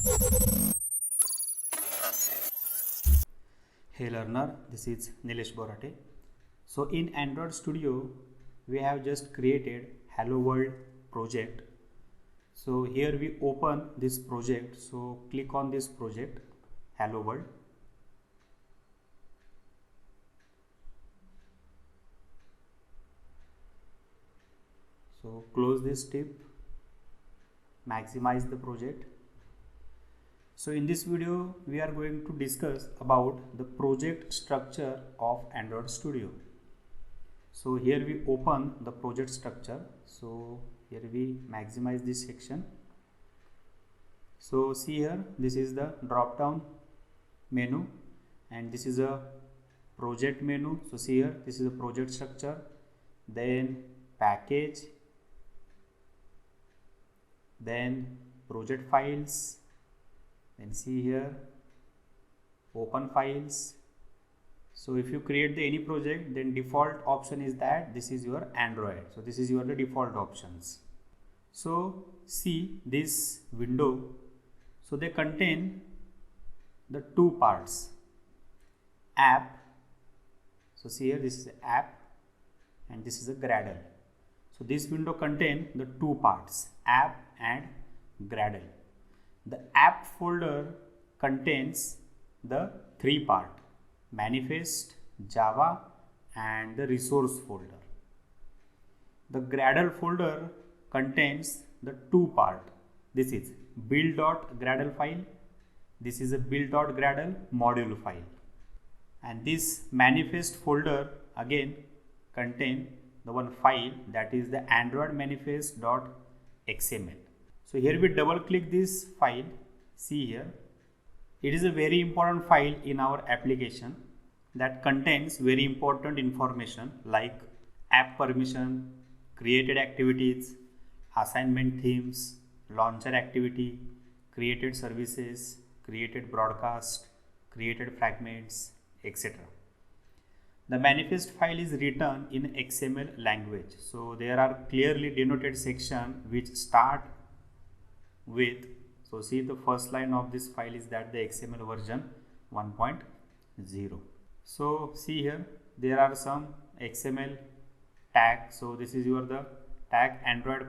Hey learner, this is Nilesh Borate. So in Android Studio, we have just created Hello World project. So here we open this project. So click on this project, Hello World. So close this tip, maximize the project. So in this video, we are going to discuss about the project structure of Android Studio. So here we open the project structure. So here we maximize this section. So see here, this is the drop down menu and this is a project menu. So see here, this is a project structure, then package, then project files, then see here open files. So if you create any project, then default option is that this is your Android. So this is your the default options. So see this window. So they contain the two parts, app. So see here, this is app and this is a Gradle. So this window contain the two parts, app and Gradle. The app folder contains the three part, manifest, Java and the resource folder. The Gradle folder contains the two part. This is build.gradle file. This is a build.gradle module file. And this manifest folder again contain the one file that is the Android manifest.xml. So here we double click this file. See here, it is a very important file in our application that contains very important information like app permission, created activities, assignment themes, launcher activity, created services, created broadcast, created fragments, etc. The manifest file is written in XML language. So there are clearly denoted section which start with, so see the first line of this file is that the XML version 1.0. So see here, there are some XML tag. So this is your the tag Android :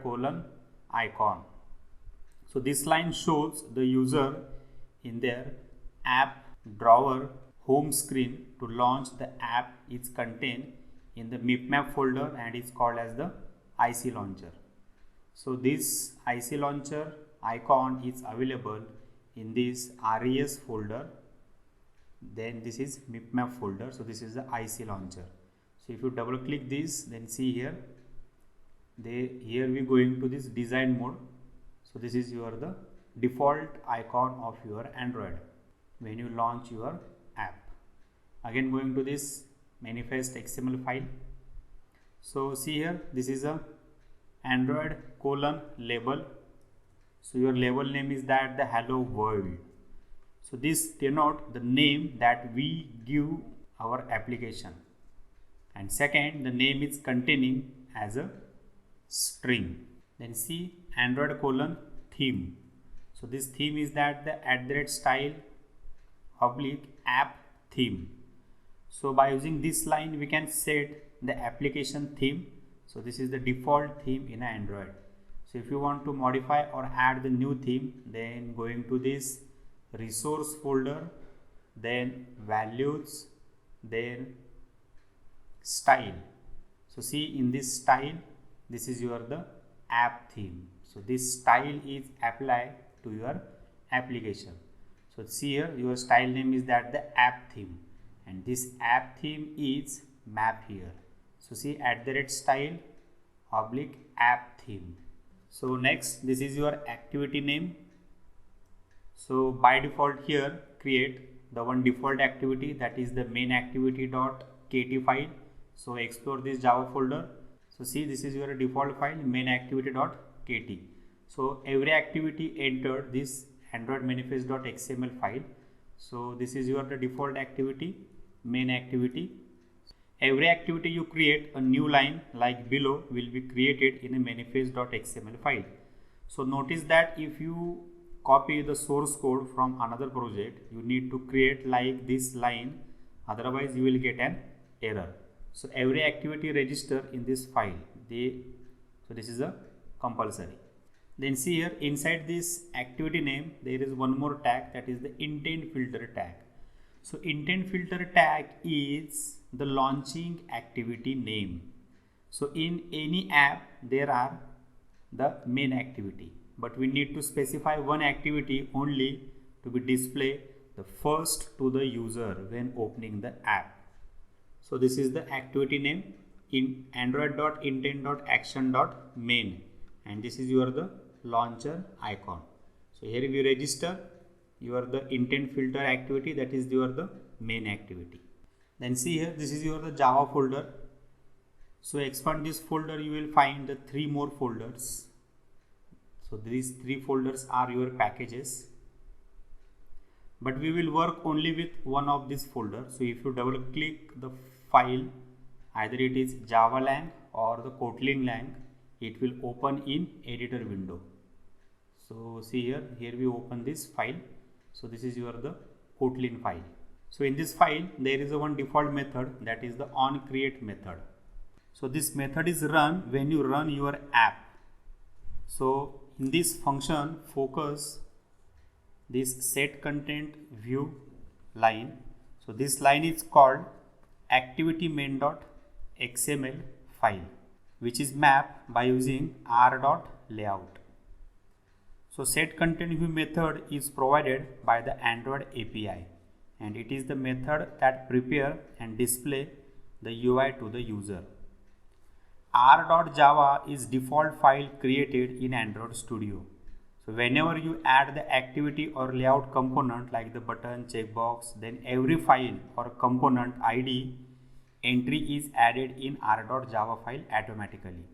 icon. So this line shows the user in their app drawer home screen to launch the app is contained in the MipMap folder and is called as the IC launcher. So this IC launcher icon is available in this RES folder. Then this is MipMap folder. So this is the IC launcher. So if you double click this, then see here, here we going to this design mode. So this is your the default icon of your Android when you launch your app. Again going to this manifest XML file. So see here, this is a Android : label. So your label name is that the Hello World. So this denote the name that we give our application. And second, the name is containing as a string. Then see Android : theme. So this theme is that the @style / app theme. So by using this line, we can set the application theme. So this is the default theme in Android. So if you want to modify or add the new theme, then going to this resource folder, then values, then style. So see in this style, this is your the app theme. So this style is applied to your application. So see here, your style name is that the app theme and this app theme is map here. So see @style / app theme. So next, this is your activity name. So by default here, create the one default activity that is the main activity.kt file. So explore this Java folder. So see, this is your default file main activity.kt. So every activity entered this Android manifest.xml file. So this is your the default activity, main activity. Every activity you create, a new line like below will be created in a manifest.xml file. So notice that if you copy the source code from another project, you need to create like this line, otherwise you will get an error. So every activity register in this file, so this is a compulsory. Then see here, inside this activity name there is one more tag, that is the intent filter tag. So intent filter tag is the launching activity name. So in any app there are the main activity, but we need to specify one activity only to be displayed the first to the user when opening the app. So this is the activity name in android.intent.action.main, and this is the launcher icon. So here we register the intent filter activity, that is the main activity. Then see here, this is the Java folder. So expand this folder, you will find the 3 more folders. So these 3 folders are your packages, but we will work only with one of this folder. So if you double click the file, either it is Java lang or the Kotlin lang, it will open in editor window. So see here we open this file. So this is the Kotlin file. So in this file there is one default method, that is the onCreate method. So this method is run when you run your app. So in this function, focus this set content view line. So this line is called activity main.xml file, which is mapped by using r.layout. So set content view method is provided by the Android API, and it is the method that prepare and display the UI to the user. r.java is default file created in Android Studio. So whenever you add the activity or layout component like the button, checkbox, then every file or component ID entry is added in r.java file automatically.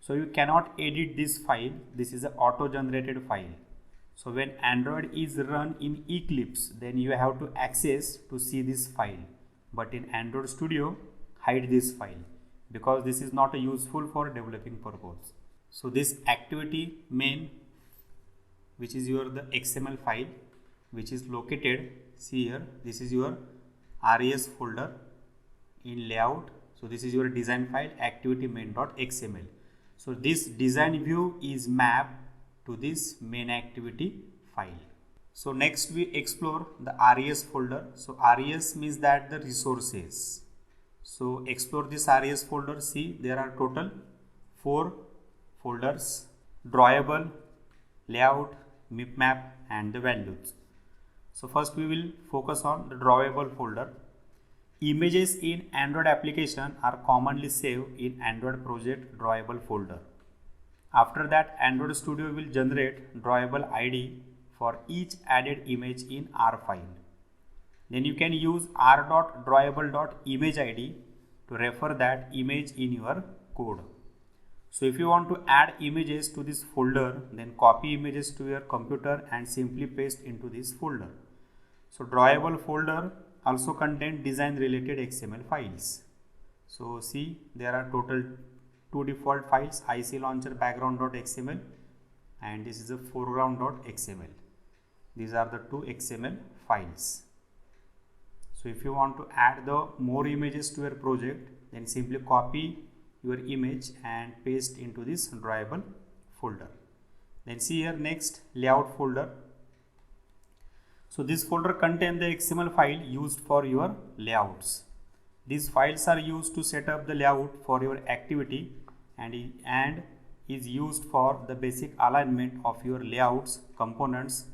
So you cannot edit this file, this is an auto-generated file. So when Android is run in Eclipse, then you have to access to see this file. But in Android Studio, hide this file, because this is not useful for developing purpose. So this activity main, which is the XML file, which is located, see here, this is your res folder in layout. So this is your design file activity main.xml. So this design view is mapped to this main activity file. So next we explore the res folder. So res means that the resources. So explore this res folder. See, there are total 4 folders: drawable, layout, mipmap, and the values. So first we will focus on the drawable folder. Images in Android application are commonly saved in Android project drawable folder. After that, Android Studio will generate drawable ID for each added image in R file. Then you can use r.drawable.imageID to refer that image in your code. So if you want to add images to this folder, then copy images to your computer and simply paste into this folder. So drawable folder also contain design related XML files. So see, there are total 2 default files, IC launcher background.xml and this is a foreground.xml. These are the 2 XML files. So if you want to add the more images to your project, then simply copy your image and paste into this drawable folder. Then see here next, layout folder. So this folder contains the XML file used for your layouts. These files are used to set up the layout for your activity and is used for the basic alignment of your layouts, components,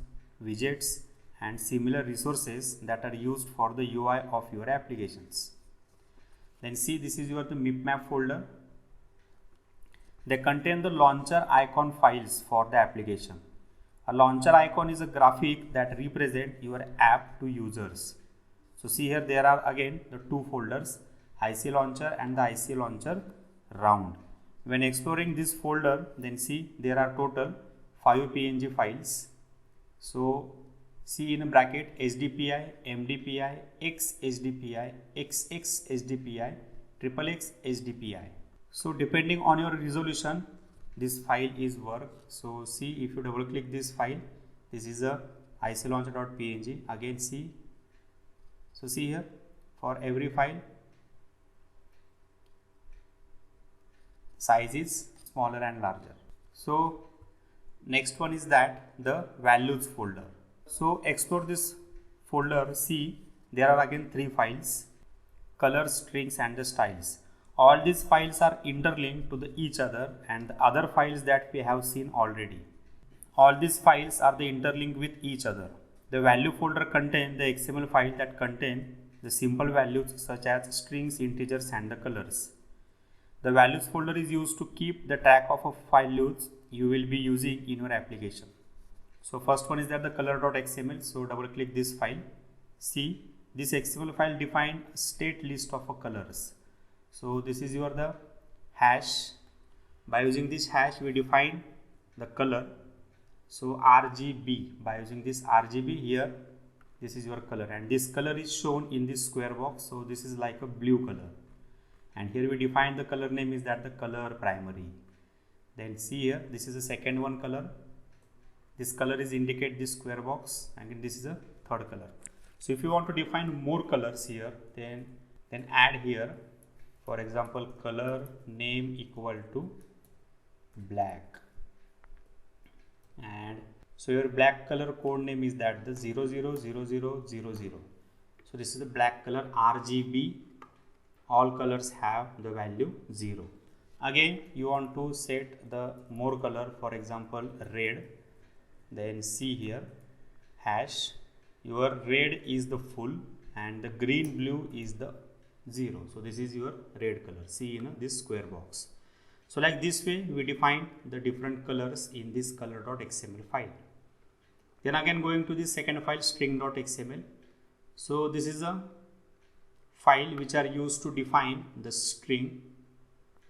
widgets, and similar resources that are used for the UI of your applications. Then see, this is the mipmap folder. They contain the launcher icon files for the application. A launcher icon is a graphic that represents your app to users. So see here, there are again the 2 folders, IC launcher and the IC launcher round. When exploring this folder, then see, there are total 5 PNG files. So see in a bracket HDPI, MDPI, XHDPI, XXHDPI, XXX HDPI. So depending on your resolution, this file is work. So see, if you double click this file This is a isolauncher.png. Again see. So see here, for every file size is smaller and larger. So next one is that the values folder. So explore this folder. See, there are again 3 files: colors, strings and the styles. All these files are interlinked to each other and the other files that we have seen already. All these files are interlinked with each other. The value folder contains the XML file that contain the simple values such as strings, integers and the colors. The values folder is used to keep the track of values you will be using in your application. So first one is that the color.xml. So double click this file. See, this XML file define a state list of colors. So this is the hash. By using this hash we define the color. So RGB, by using this RGB here, this is your color and this color is shown in this square box. So this is like a blue color, and here we define the color name is that the color primary. Then see here, this is the second one color. This color is indicate this square box, and this is a third color. So if you want to define more colors here, then add here, for example, color name equal to black, and so your black color code name is that the 000000. So this is the black color RGB. All colors have the value 0. Again you want to set the more color, for example red. Then see here, hash, your red is the full and the green blue is the 0. So this is your red color, see in this square box. So like this way we define the different colors in this color.xml file. Then again going to the second file, string.xml. So this is a file which are used to define the string.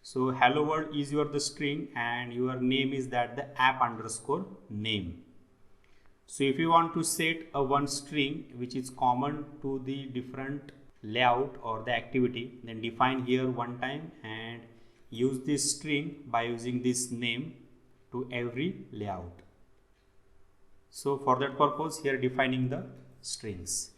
So hello world is the string and your name is that the app underscore name. So if you want to set a one string which is common to the different layout or the activity, then define here one time and use this string by using this name to every layout. So for that purpose here defining the strings.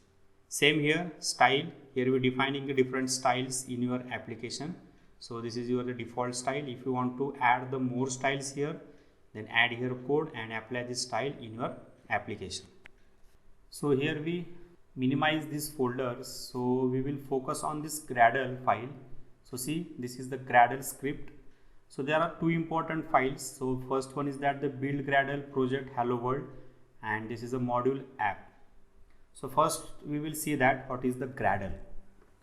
Same here, style, here we defining the different styles in your application. So this is your default style. If you want to add the more styles here, then add here code and apply this style in your application. So here we minimize these folders. So we will focus on this Gradle file. So see, this is the Gradle script. So there are 2 important files. So first one is that the build Gradle project hello world, and this is a module app. So first we will see that what is the Gradle.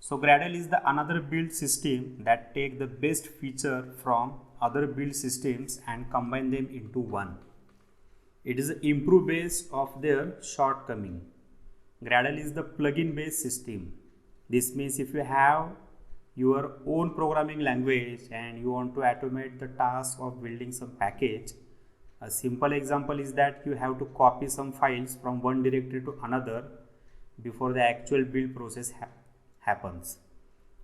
So Gradle is the another build system that take the best feature from other build systems and combine them into one. It is an improve base of their shortcoming. Gradle is the plugin based system. This means if you have your own programming language and you want to automate the task of building some package, a simple example is that you have to copy some files from one directory to another before the actual build process happens.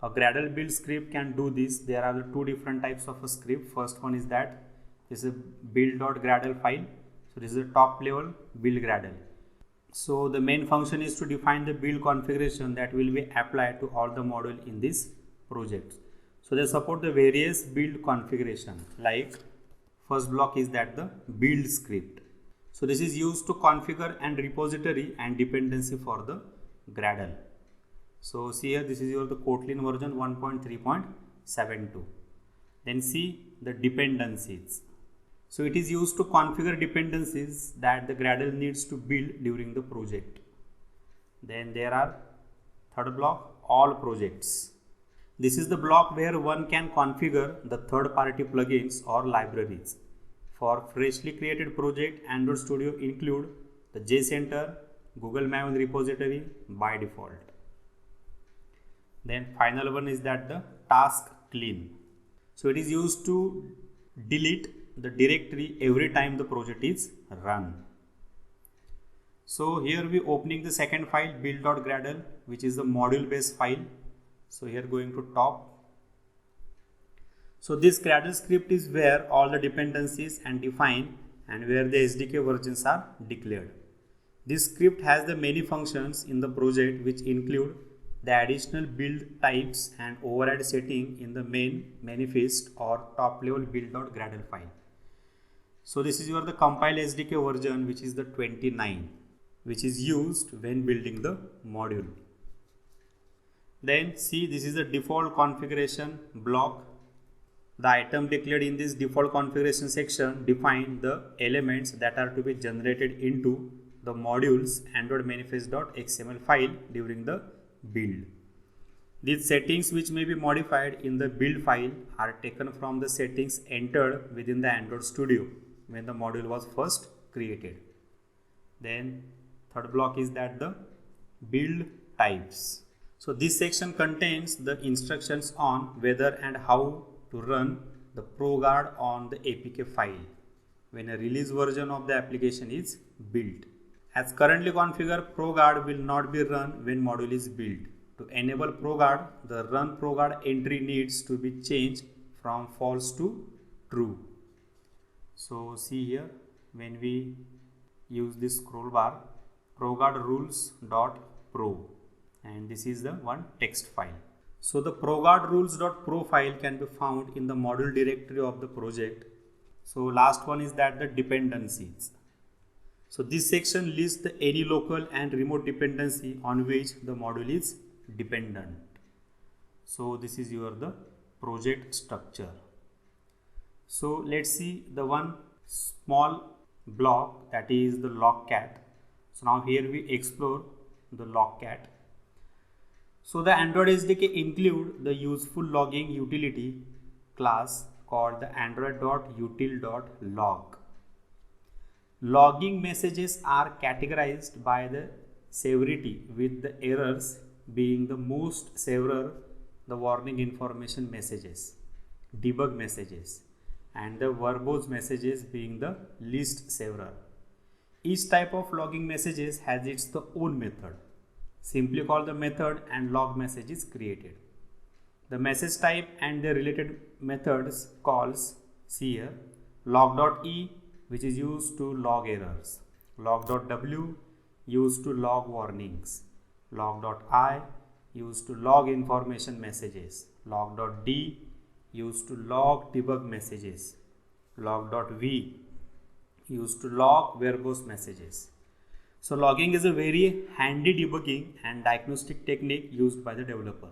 A Gradle build script can do this. There are 2 different types of a script. First one is that this is a build.gradle file. So this is the top level build Gradle. So the main function is to define the build configuration that will be applied to all the module in this project. So they support the various build configuration, like first block is that the build script. So this is used to configure and repository and dependency for the Gradle. So see here, this is the Kotlin version 1.3.72. Then see the dependencies. So it is used to configure dependencies that the Gradle needs to build during the project. Then there are third block, all projects. This is the block where one can configure the third-party plugins or libraries. For freshly created project, Android Studio include the JCenter, Google Maven repository by default. Then final one is that the task clean. So it is used to delete the directory every time the project is run. So here we opening the second file build.gradle, which is the module based file. So here going to top. So this Gradle script is where all the dependencies and define and where the SDK versions are declared. This script has the many functions in the project which include the additional build types and override setting in the main manifest or top level build.gradle file. So this is your the compile SDK version, which is the 29, which is used when building the module. Then see, this is the default configuration block. The item declared in this default configuration section define the elements that are to be generated into the module's Android manifest.xml file during the build. These settings which may be modified in the build file are taken from the settings entered within the Android Studio when the module was first created. Then third block is that the build types. So this section contains the instructions on whether and how to run the ProGuard on the APK file when a release version of the application is built. As currently configured, ProGuard will not be run when module is built. To enable ProGuard, the run ProGuard entry needs to be changed from false to true. So see here, when we use this scroll bar, ProGuard rules.pro, and this is the one text file. So the ProGuard rules.pro file can be found in the module directory of the project. So last one is that the dependencies. So this section lists any local and remote dependency on which the module is dependent. So this is your the project structure. So let's see the one small block, that is the logcat. So now here we explore the logcat. So the Android SDK include the useful logging utility class called the android.util.log. Logging messages are categorized by the severity, with the errors being the most severe, the warning information messages, debug messages, and the verbose messages being the least severe. Each type of logging messages has its own method. Simply call the method and log message is created. The message type and the related methods calls, see here, log.e, which is used to log errors, log.w used to log warnings, log.i used to log information messages, log.d used to log debug messages, log.v used to log verbose messages. So logging is a very handy debugging and diagnostic technique used by the developer.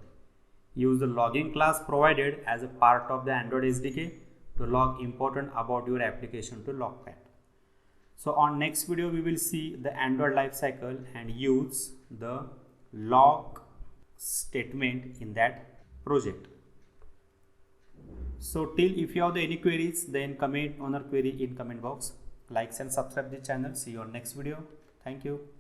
Use the logging class provided as a part of the Android SDK to log important about your application to Logcat. So on next video we will see the Android lifecycle and use the log statement in that project. So till if you have any queries, then comment on our query in comment box. Likes and subscribe the channel. See you on next video. Thank you.